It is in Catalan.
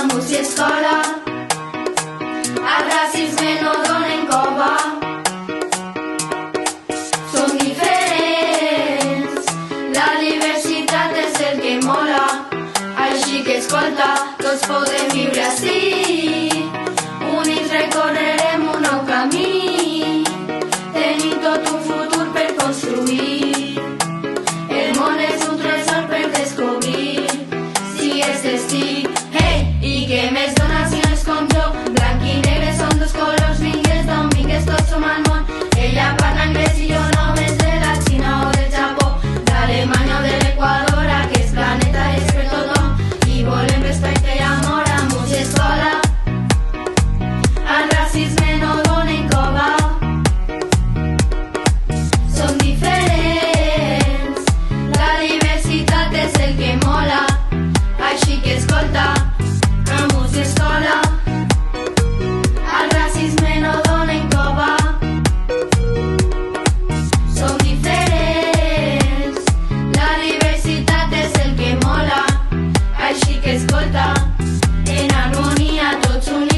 amos i escola, el racisme no donen cova. Som diferents, la diversitat és el que mola, així que escolta, tots podem viure ací, units recorrerem un nou camí, tenim tot un futur per construir, el món és un tresor per descobrir, si és destí, hey, i què més dona si no és com jo, blanc i negre són dos colors, vingues d'on vingues tots som al món, ella parla anglès i jo només de la Xina o del Japó, d'Alemanya o de l'Equador, aquest planeta és per tothom, i volem respecte i amor, amos i escola, el racisme no donen cova. Som diferents, la diversitat és el que mola, així que escolta, amos i escola, el racisme no donen cova. Som diferents, la diversitat és el que mola, així que escolta, en harmonia tots units.